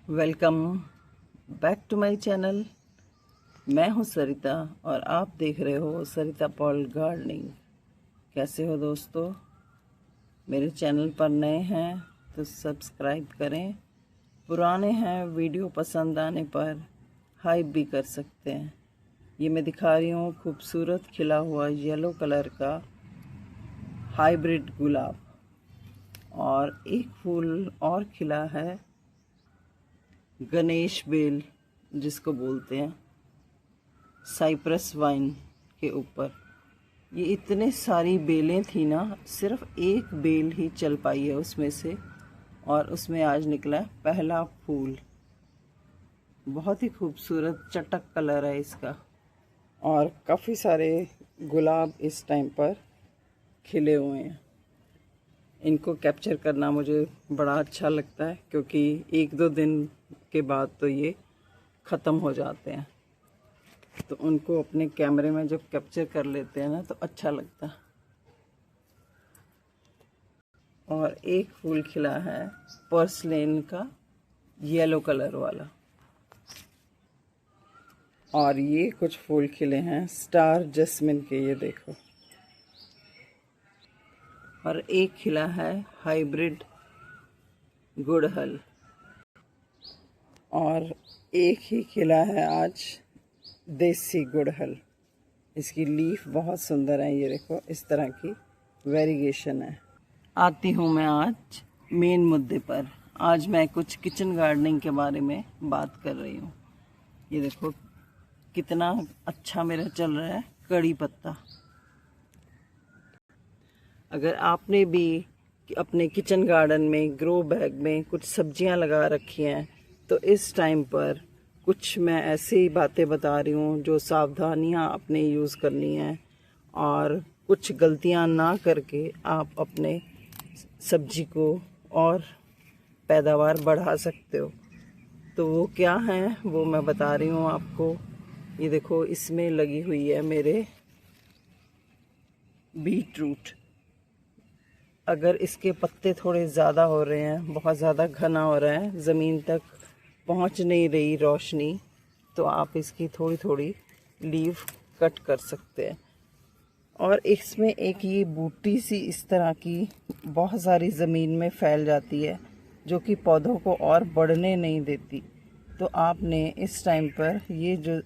Welcome back to my channel. मैं हूं सरिता और आप देख रहे हो सरिता पॉल गार्डनिंग। कैसे हो दोस्तों? मेरे चैनल पर नए हैं तो सब्सक्राइब करें, पुराने हैं वीडियो पसंद आने पर हाइप भी कर सकते हैं। ये मैं दिखा रही हूँ खूबसूरत खिला हुआ येलो कलर का हाइब्रिड गुलाब, और एक फूल और खिला है गणेश बेल जिसको बोलते हैं, साइप्रस वाइन के ऊपर। ये इतने सारी बेलें थी ना, सिर्फ एक बेल ही चल पाई है उसमें से, और उसमें आज निकला है पहला फूल। बहुत ही खूबसूरत चटक कलर है इसका, और काफ़ी सारे गुलाब इस टाइम पर खिले हुए हैं। इनको कैप्चर करना मुझे बड़ा अच्छा लगता है, क्योंकि एक दो दिन के बाद तो ये ख़त्म हो जाते हैं, तो उनको अपने कैमरे में जब कैप्चर कर लेते हैं ना तो अच्छा लगता है। और एक फूल खिला है पर्सलेन का येलो कलर वाला, और ये कुछ फूल खिले हैं स्टार जैस्मिन के, ये देखो। और एक खिला है हाइब्रिड गुड़हल, और एक ही खिला है आज देसी गुड़हल। इसकी लीफ बहुत सुंदर है, ये देखो इस तरह की वेरिएशन है। आती हूँ मैं आज मेन मुद्दे पर। आज मैं कुछ किचन गार्डनिंग के बारे में बात कर रही हूँ। ये देखो कितना अच्छा मेरा चल रहा है कड़ी पत्ता। अगर आपने भी अपने किचन गार्डन में ग्रो बैग में कुछ सब्जियां लगा रखी हैं, तो इस टाइम पर कुछ मैं ऐसी बातें बता रही हूँ जो सावधानियां अपने यूज़ करनी है, और कुछ गलतियां ना करके आप अपने सब्जी को और पैदावार बढ़ा सकते हो। तो वो क्या है वो मैं बता रही हूँ आपको। ये देखो इसमें लगी हुई है मेरे बीट रूट। अगर इसके पत्ते थोड़े ज़्यादा हो रहे हैं, बहुत ज़्यादा घना हो रहा है, ज़मीन तक पहुंच नहीं रही रोशनी, तो आप इसकी थोड़ी थोड़ी लीव कट कर सकते हैं। और इसमें एक ये बूटी सी इस तरह की बहुत सारी ज़मीन में फैल जाती है, जो कि पौधों को और बढ़ने नहीं देती। तो आपने इस टाइम पर ये जो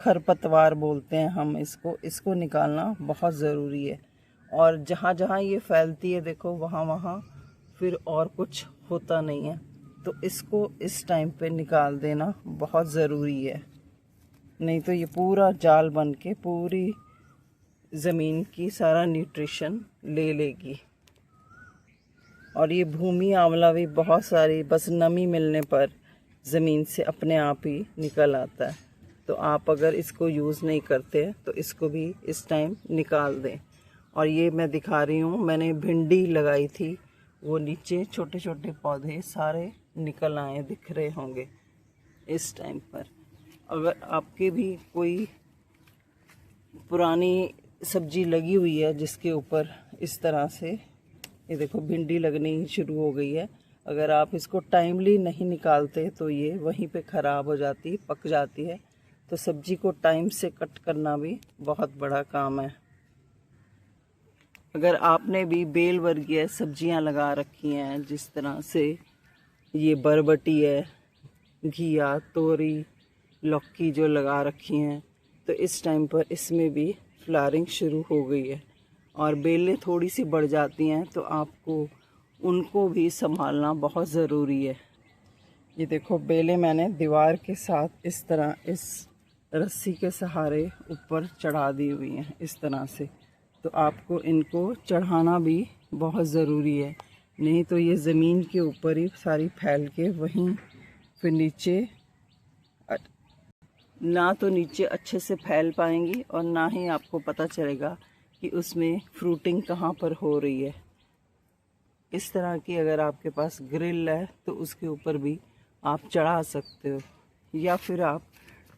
खरपतवार बोलते हैं हम इसको निकालना बहुत ज़रूरी है। और जहाँ जहाँ ये फैलती है देखो, वहाँ वहाँ फिर और कुछ होता नहीं है, तो इसको इस टाइम पे निकाल देना बहुत ज़रूरी है। नहीं तो ये पूरा जाल बन के पूरी ज़मीन की सारा न्यूट्रिशन ले लेगी। और ये भूमि आंवला भी बहुत सारी बस नमी मिलने पर ज़मीन से अपने आप ही निकल आता है। तो आप अगर इसको यूज़ नहीं करते तो इसको भी इस टाइम निकाल दें। और ये मैं दिखा रही हूँ, मैंने भिंडी लगाई थी, वो नीचे छोटे छोटे पौधे सारे निकल आए, दिख रहे होंगे इस टाइम पर। अगर आपके भी कोई पुरानी सब्जी लगी हुई है जिसके ऊपर इस तरह से, ये देखो भिंडी लगनी शुरू हो गई है, अगर आप इसको टाइमली नहीं निकालते तो ये वहीं पे ख़राब हो जाती, पक जाती है। तो सब्जी को टाइम से कट करना भी बहुत बड़ा काम है। अगर आपने भी बेल वर्गीय सब्जियां लगा रखी हैं, जिस तरह से ये बरबटी है, घिया, तोरी, लौकी जो लगा रखी हैं, तो इस टाइम पर इसमें भी फ्लावरिंग शुरू हो गई है और बेलें थोड़ी सी बढ़ जाती हैं, तो आपको उनको भी संभालना बहुत ज़रूरी है। ये देखो बेलें मैंने दीवार के साथ इस तरह इस रस्सी के सहारे ऊपर चढ़ा दी हुई हैं इस तरह से। तो आपको इनको चढ़ाना भी बहुत ज़रूरी है, नहीं तो ये ज़मीन के ऊपर ही सारी फैल के वहीं फिर नीचे ना तो नीचे अच्छे से फैल पाएंगी, और ना ही आपको पता चलेगा कि उसमें फ्रूटिंग कहाँ पर हो रही है। इस तरह की अगर आपके पास ग्रिल है तो उसके ऊपर भी आप चढ़ा सकते हो, या फिर आप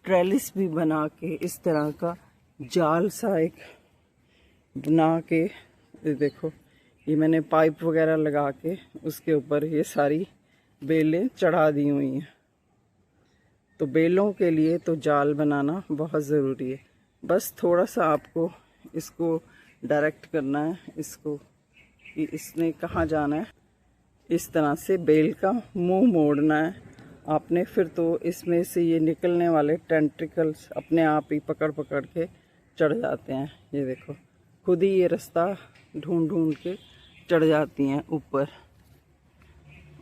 ट्रेलिस भी बना के इस तरह का जाल सा एक बना के, देखो ये मैंने पाइप वगैरह लगा के उसके ऊपर ये सारी बेलें चढ़ा दी हुई हैं। तो बेलों के लिए तो जाल बनाना बहुत ज़रूरी है। बस थोड़ा सा आपको इसको डायरेक्ट करना है, इसको कि इसने कहाँ जाना है। इस तरह से बेल का मुंह मोड़ना है आपने, फिर तो इसमें से ये निकलने वाले टेंट्रिकल्स अपने आप ही पकड़ पकड़ के चढ़ जाते हैं। ये देखो, खुद ही ये रास्ता ढूंढ ढूंढ के चढ़ जाती हैं ऊपर।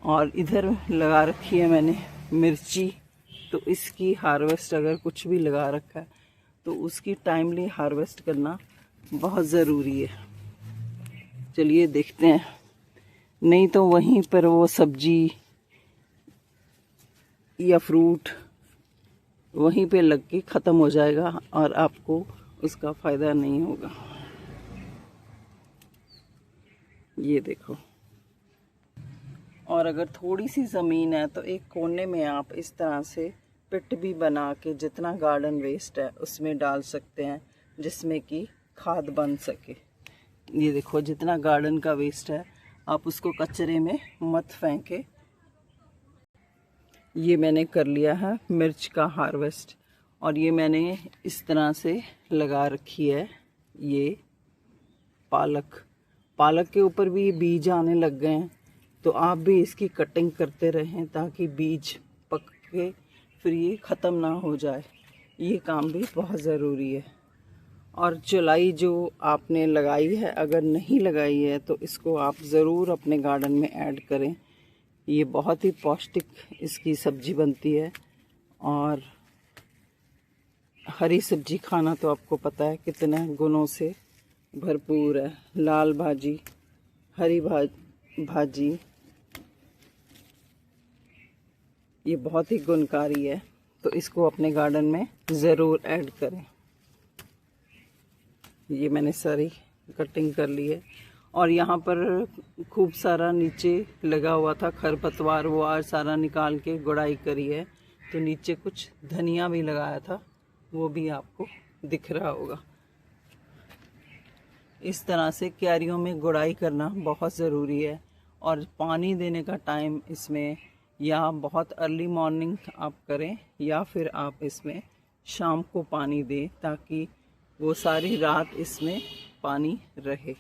और इधर लगा रखी है मैंने मिर्ची, तो इसकी हार्वेस्ट अगर कुछ भी लगा रखा है तो उसकी टाइमली हार्वेस्ट करना बहुत ज़रूरी है। चलिए देखते हैं, नहीं तो वहीं पर वो सब्जी या फ्रूट वहीं पे लग के ख़त्म हो जाएगा और आपको उसका फ़ायदा नहीं होगा। ये देखो। और अगर थोड़ी सी ज़मीन है तो एक कोने में आप इस तरह से पिट भी बना के जितना गार्डन वेस्ट है उसमें डाल सकते हैं, जिसमें कि खाद बन सके। ये देखो, जितना गार्डन का वेस्ट है आप उसको कचरे में मत फेंके। ये मैंने कर लिया है मिर्च का हार्वेस्ट, और ये मैंने इस तरह से लगा रखी है ये पालक के ऊपर भी बीज आने लग गए हैं। तो आप भी इसकी कटिंग करते रहें ताकि बीज पक के फिर ये ख़त्म ना हो जाए। ये काम भी बहुत ज़रूरी है। और चौलाई जो आपने लगाई है, अगर नहीं लगाई है तो इसको आप ज़रूर अपने गार्डन में ऐड करें। ये बहुत ही पौष्टिक इसकी सब्ज़ी बनती है। और हरी सब्ज़ी खाना तो आपको पता है कितना गुणों से भरपूर है। लाल भाजी, हरी भाजी ये बहुत ही गुणकारी है, तो इसको अपने गार्डन में ज़रूर ऐड करें। ये मैंने सारी कटिंग कर ली है। और यहाँ पर खूब सारा नीचे लगा हुआ था खरपतवार, वो आज सारा निकाल के गुड़ाई करी है। तो नीचे कुछ धनिया भी लगाया था, वो भी आपको दिख रहा होगा। इस तरह से क्यारियों में गुड़ाई करना बहुत ज़रूरी है। और पानी देने का टाइम इसमें या बहुत अर्ली मॉर्निंग आप करें या फिर आप इसमें शाम को पानी दें, ताकि वो सारी रात इसमें पानी रहे।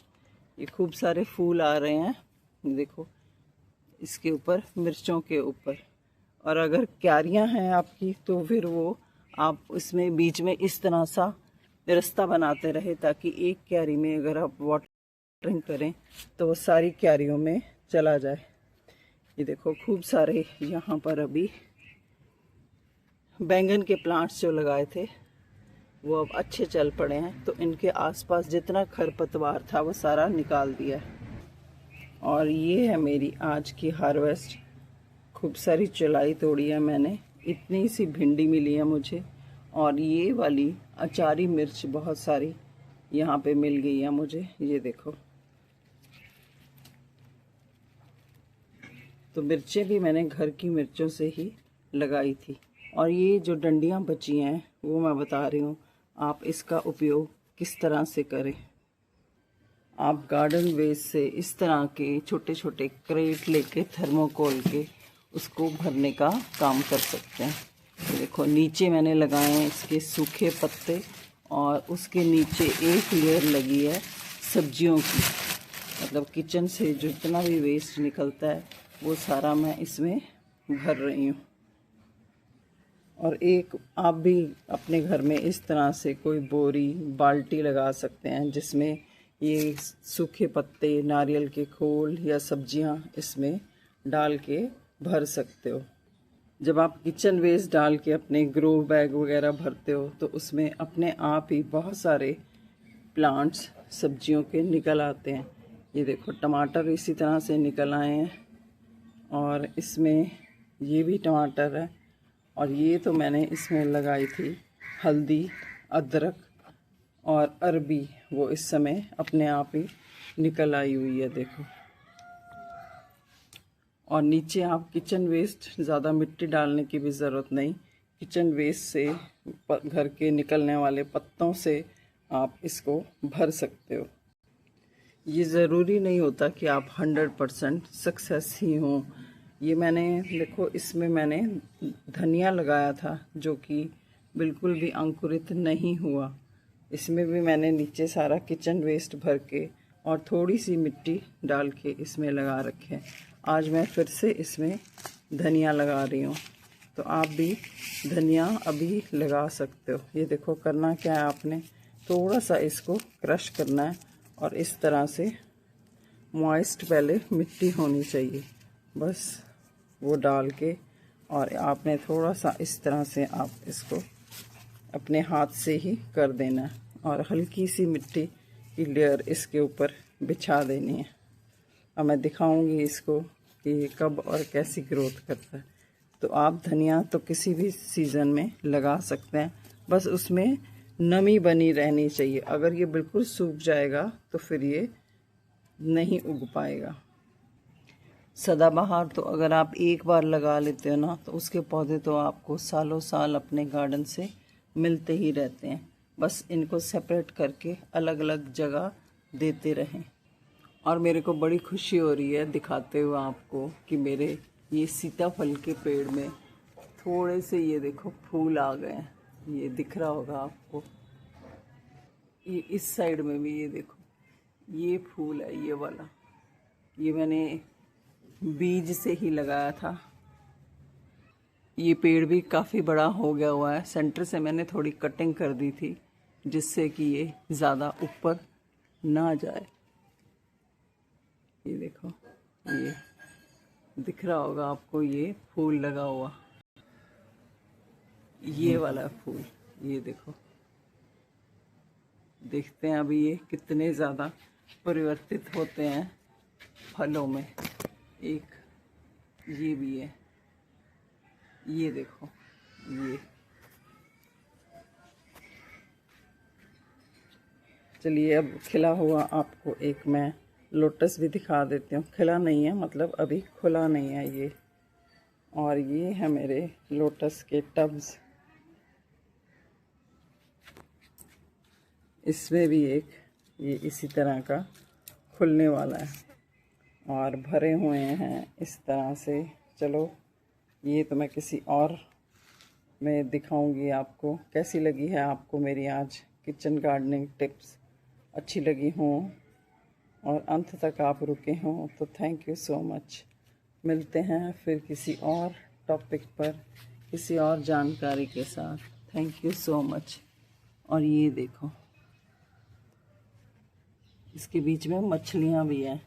ये खूब सारे फूल आ रहे हैं, देखो इसके ऊपर, मिर्चों के ऊपर। और अगर क्यारियां हैं आपकी तो फिर वो आप इसमें बीच में इस तरह सा रास्ता बनाते रहे, ताकि एक क्यारी में अगर आप वाटरिंग करें तो वो सारी क्यारियों में चला जाए। ये देखो, खूब सारे यहाँ पर अभी बैंगन के प्लांट्स जो लगाए थे वो अब अच्छे चल पड़े हैं। तो इनके आसपास जितना खरपतवार था वो सारा निकाल दिया। और ये है मेरी आज की हार्वेस्ट। खूब सारी चौलाई तोड़ी है मैंने, इतनी सी भिंडी मिली है मुझे। और ये वाली अचारी मिर्च बहुत सारी यहाँ पे मिल गई है मुझे। ये देखो, तो मिर्चें भी मैंने घर की मिर्चों से ही लगाई थी। और ये जो डंडियाँ बची हैं वो मैं बता रही हूँ आप इसका उपयोग किस तरह से करें। आप गार्डन वेस्ट से इस तरह के छोटे छोटे क्रेट लेके थर्मोकोल के उसको भरने का काम कर सकते हैं। तो देखो, नीचे मैंने लगाए हैं इसके सूखे पत्ते, और उसके नीचे एक लेयर लगी है सब्जियों की। मतलब किचन से जितना भी वेस्ट निकलता है वो सारा मैं इसमें भर रही हूँ। और एक आप भी अपने घर में इस तरह से कोई बोरी, बाल्टी लगा सकते हैं जिसमें ये सूखे पत्ते, नारियल के खोल या सब्जियां इसमें डाल के भर सकते हो। जब आप किचन वेस्ट डाल के अपने ग्रो बैग वगैरह भरते हो तो उसमें अपने आप ही बहुत सारे प्लांट्स सब्जियों के निकल आते हैं। ये देखो, टमाटर इसी तरह से निकल आए हैं, और इसमें ये भी टमाटर है। और ये तो मैंने इसमें लगाई थी हल्दी, अदरक और अरबी, वो इस समय अपने आप ही निकल आई हुई है, देखो। और नीचे आप किचन वेस्ट, ज़्यादा मिट्टी डालने की भी ज़रूरत नहीं, किचन वेस्ट से घर के निकलने वाले पत्तों से आप इसको भर सकते हो। ये ज़रूरी नहीं होता कि आप 100% सक्सेस ही हों ये मैंने देखो, इसमें मैंने धनिया लगाया था जो कि बिल्कुल भी अंकुरित नहीं हुआ। इसमें भी मैंने नीचे सारा किचन वेस्ट भर के और थोड़ी सी मिट्टी डाल के इसमें लगा रखे। आज मैं फिर से इसमें धनिया लगा रही हूँ, तो आप भी धनिया अभी लगा सकते हो। ये देखो, करना क्या है, आपने थोड़ा सा इसको क्रश करना है और इस तरह से मॉइस्ट पहले मिट्टी होनी चाहिए, बस वो डाल के, और आपने थोड़ा सा इस तरह से आप इसको अपने हाथ से ही कर देना है और हल्की सी मिट्टी की लेयर इसके ऊपर बिछा देनी है। अब मैं दिखाऊंगी इसको कि ये कब और कैसी ग्रोथ करता है। तो आप धनिया तो किसी भी सीज़न में लगा सकते हैं, बस उसमें नमी बनी रहनी चाहिए। अगर ये बिल्कुल सूख जाएगा तो फिर ये नहीं उग पाएगा। सदाबहार तो अगर आप एक बार लगा लेते हो ना, तो उसके पौधे तो आपको सालों साल अपने गार्डन से मिलते ही रहते हैं। बस इनको सेपरेट करके अलग अलग जगह देते रहें। और मेरे को बड़ी खुशी हो रही है दिखाते हुए आपको कि मेरे ये सीताफल के पेड़ में थोड़े से, ये देखो, फूल आ गए हैं। ये दिख रहा होगा आपको। ये इस साइड में भी ये देखो, ये फूल है, ये वाला। ये मैंने बीज से ही लगाया था। ये पेड़ भी काफ़ी बड़ा हो गया हुआ है। सेंटर से मैंने थोड़ी कटिंग कर दी थी जिससे कि ये ज़्यादा ऊपर ना जाए। ये देखो, ये दिख रहा होगा आपको, ये फूल लगा हुआ, ये वाला फूल। ये देखो, देखते हैं अभी ये कितने ज़्यादा परिवर्तित होते हैं फलों में। एक ये भी है, ये देखो, ये। चलिए, अब खिला हुआ आपको एक मैं लोटस भी दिखा देती हूँ। खिला नहीं है, मतलब अभी खुला नहीं है ये। और ये है मेरे लोटस के टब्स। इसमें भी एक ये इसी तरह का खुलने वाला है और भरे हुए हैं इस तरह से। चलो, ये तो मैं किसी और में दिखाऊंगी आपको। कैसी लगी है आपको मेरी आज किचन गार्डनिंग टिप्स? अच्छी लगी हों और अंत तक आप रुके हों तो थैंक यू सो मच। मिलते हैं फिर किसी और टॉपिक पर, किसी और जानकारी के साथ। Thank you so much. और ये देखो, इसके बीच में मछलियाँ भी हैं।